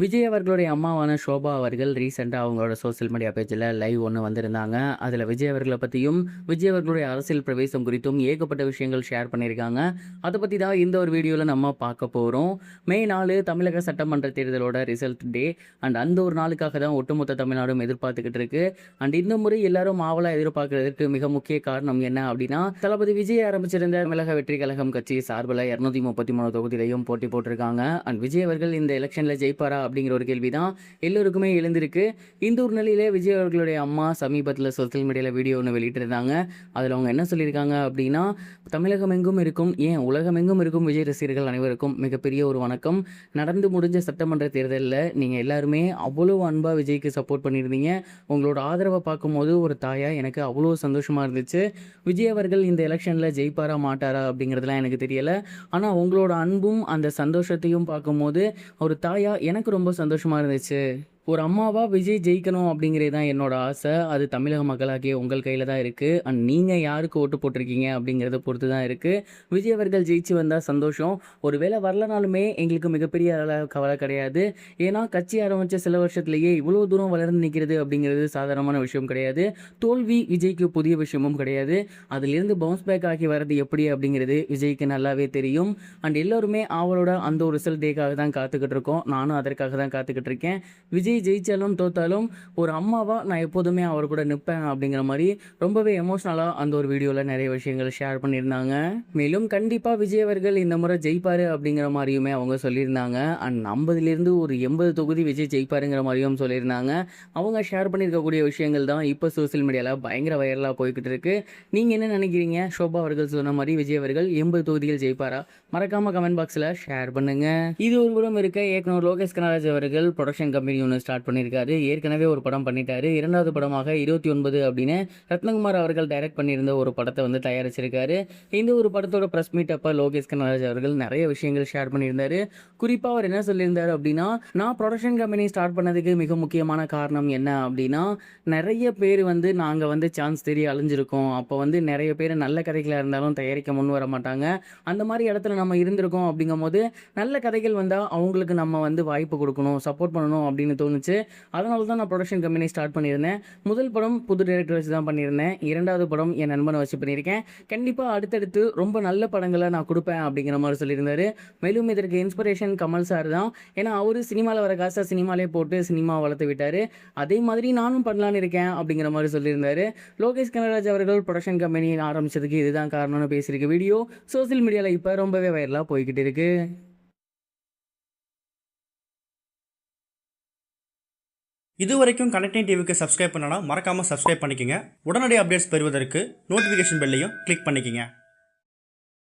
விஜய் அவர்களுடைய அம்மாவான ஷோபா அவர்கள் ரீசெண்டா அவங்களோட சோசியல் மீடியா பேஜ்ல லைவ் ஒண்ணு வந்திருந்தாங்க. அதுல விஜய் அவர்கள பத்தியும், விஜய் அவர்களுடைய அரசியல் பிரவேசம் குறித்தும் ஏகப்பட்ட விஷயங்கள் ஷேர் பண்ணியிருக்காங்க. அத பத்தி தான் இந்த ஒரு வீடியோல நம்ம பார்க்க போறோம். மே 4 தமிழக சட்டமன்ற தேர்தலோட ரிசல்ட் டே. அந்த ஒரு நாளுக்காக தான் ஒட்டுமொத்த தமிழ்நாடும் எதிர்பார்த்துக்கிட்டு இருக்கு. இந்த முறை எல்லாரும் ஆவலா எதிர்பார்க்கிறதுக்கு மிக முக்கிய காரணம் என்ன அப்படின்னா, தளபதி விஜய் ஆரம்பிச்சிருந்த தமிழக வெற்றி கழகம் கட்சி சார்பில 233 தொகுதியிலையும் போட்டி போட்டிருக்காங்க. விஜய் அவர்கள் இந்த எலெக்ஷன்ல ஜெயிப்பாரா அப்படிங்கிற ஒரு கேள்வி தான் எல்லோருக்குமே எழுந்திருக்கு. இந்த ஒரு நிலையில விஜய் அவர்களுடைய அம்மா சமீபத்தில் சோசியல் மீடியால வீடியோ ஒன்று வெளியிட்டிருந்தாங்க. அதில் அவங்க என்ன சொல்லியிருக்காங்க அப்படின்னா, தமிழகம் எங்கும் இருக்கும், ஏன் உலகம் எங்கும் இருக்கும் விஜய் ரசிகர்கள் அனைவருக்கும் மிகப்பெரிய ஒரு வணக்கம். நடந்து முடிஞ்ச சட்டமன்ற தேர்தலில் நீங்கள் எல்லாருமே அவ்வளோ அன்பாக விஜய்க்கு சப்போர்ட் பண்ணியிருந்தீங்க. உங்களோட ஆதரவை பார்க்கும்போது ஒரு தாயா எனக்கு அவ்வளோ சந்தோஷமாக இருந்துச்சு. விஜய் அவர்கள் இந்த எலெக்ஷனில் ஜெயிப்பாரா மாட்டாரா அப்படிங்கிறதுலாம் எனக்கு தெரியலை. ஆனால் உங்களோட அன்பும் அந்த சந்தோஷத்தையும் பார்க்கும்போது ஒரு தாயா எனக்கு ரொம்ப சந்தோஷமா இருந்துச்சு. ஒரு அம்மாவா விஜய் ஜெயிக்கணும் அப்படிங்கிறது தான் என்னோட ஆசை. அது தமிழக மக்களாகிய உங்கள் கையில் தான் இருக்குது. நீங்கள் யாருக்கு ஓட்டு போட்டிருக்கீங்க அப்படிங்கிறத பொறுத்து தான் இருக்குது. விஜய் அவர்கள் ஜெயிச்சு வந்தால் சந்தோஷம். ஒரு வேளை வரலனாலுமே எங்களுக்கு மிகப்பெரிய கவலை கிடையாது. ஏன்னா கட்சி ஆரம்பித்த சில வருஷத்துலேயே இவ்வளோ தூரம் வளர்ந்து நிற்கிறது அப்படிங்கிறது சாதாரணமான விஷயம் கிடையாது. தோல்வி விஜய்க்கு புதிய விஷயமும் கிடையாது. அதிலிருந்து பவுன்ஸ் பேக் ஆகி வர்றது எப்படி அப்படிங்கிறது விஜய்க்கு நல்லாவே தெரியும். எல்லோருமே அவளோட அந்த ஒரு ரிசல்ட் டேக்காக தான் காத்துக்கிட்டு இருக்கோம். நானும் அதற்காக தான் காத்துக்கிட்டு இருக்கேன். விஜய் ஜெயிச்சாலும் தோத்தாலும் ஒரு அம்மாவா நான் எப்போதுமே அவர் கூட நிற்பேன் அப்படிங்கிற மாதிரி ரொம்பவே எமோஷ்னலாக அந்த ஒரு வீடியோவில் நிறைய விஷயங்கள் ஷேர் பண்ணியிருந்தாங்க. மேலும் கண்டிப்பாக விஜய் அவர்கள் இந்த முறை ஜெயிப்பார் அப்படிங்கிற மாதிரியுமே அவங்க சொல்லியிருந்தாங்க. 50லேருந்து ஒரு 80 தொகுதி விஜய் ஜெயிப்பாருங்கிற மாதிரியும் சொல்லியிருந்தாங்க. அவங்க ஷேர் பண்ணியிருக்கக்கூடிய விஷயங்கள் தான் இப்போ சோசியல் மீடியாவில் பயங்கர வைரலாக போய்கிட்டு இருக்கு. நீங்கள் என்ன நினைக்கிறீங்க? ஷோபா அவர்கள் சொன்ன மாதிரி விஜய் அவர்கள் 80 தொகுதிகள் ஜெயிப்பாரா? மறக்காமல் கமெண்ட் பாக்ஸில் ஷேர் பண்ணுங்க. இது ஒரு புறம் இருக்க இயக்குனர் லோகேஷ் கனகராஜ் அவர்கள் ப்ரொடக்ஷன் கம்பெனி ஒன்று ஸ்டார்ட் பண்ணியிருக்காரு. ஏற்கனவே ஒரு படம் பண்ணிட்டாரு. இரண்டாவது படமாக 29 அப்படின்னு ரத்னகுமார் அவர்கள் டைரக்ட் பண்ணியிருந்த ஒரு படத்தை வந்து தயாரிச்சிருக்காரு. இந்த ஒரு படத்தோட ப்ரெஸ் மீட் அப்போ லோகேஷ் கனகராஜ் அவர்கள் நிறைய விஷயங்கள் ஷேர் பண்ணியிருந்தாரு. குறிப்பாக அவர் என்ன சொல்லியிருந்தாரு அப்படின்னா, நான் ப்ரொடக்ஷன் கம்பெனி ஸ்டார்ட் பண்ணதுக்கு மிக முக்கியமான காரணம் என்ன அப்படின்னா, நிறைய பேர் வந்து நாங்கள் வந்து சான்ஸ் தேடி அழிஞ்சிருக்கோம். அப்போ வந்து நிறைய பேர் நல்ல கதைகளாக இருந்தாலும் தயாரிக்க முன் வர மாட்டாங்க. அந்த மாதிரி இடத்துல நம்ம இருந்திருக்கோம். அப்படிங்கும் போது நல்ல கதைகள் வந்தால் அவங்களுக்கு நம்ம வந்து வாய்ப்பு கொடுக்கணும், சப்போர்ட் பண்ணணும் அப்படின்னு தோணுச்சு. அதனால தான் நான் ப்ரொடக்ஷன் கம்பெனி ஸ்டார்ட் பண்ணியிருந்தேன். முதல் படம் புது டைரக்டர் வச்சு தான் பண்ணியிருந்தேன். இரண்டாவது படம் என் நண்பனை வச்சு பண்ணியிருக்கேன். கண்டிப்பாக அடுத்தடுத்து ரொம்ப நல்ல படங்களை நான் கொடுப்பேன் அப்படிங்கிற மாதிரி சொல்லியிருந்தாரு. மேலும் இதற்கு இன்ஸ்பிரேஷன் கமல் சார் தான். ஏன்னா அவர் சினிமாவில் வர காசை சினிமாலே போட்டு சினிமா வளர்த்து விட்டார். அதே மாதிரி நானும் பண்ணலான்னு இருக்கேன் அப்படிங்கிற மாதிரி சொல்லியிருந்தாரு. லோகேஷ் கனகராஜ் அவர்கள் ப்ரொடக்ஷன் கம்பெனி ஆரம்பிச்சதுக்கு இதுதான் காரணம்னு பேசியிருக்க வீடியோ சோசியல் மீடியாவில் இப்போ ரொம்பவே வைரலாக போய்கிட்டு இருக்கு. இதுவரைக்கும் கனெக்டிங் டிவிக்கு சப்ஸ்கிரைப் பண்ணனா மறக்காமல் சப்ஸ்கிரைப் பண்ணிக்கங்க. உடனடி அப்டேட்ஸ் பெறுவதற்கு நோட்டிஃபிகேஷன் பெல்லையும் கிளிக் பண்ணிக்கங்க.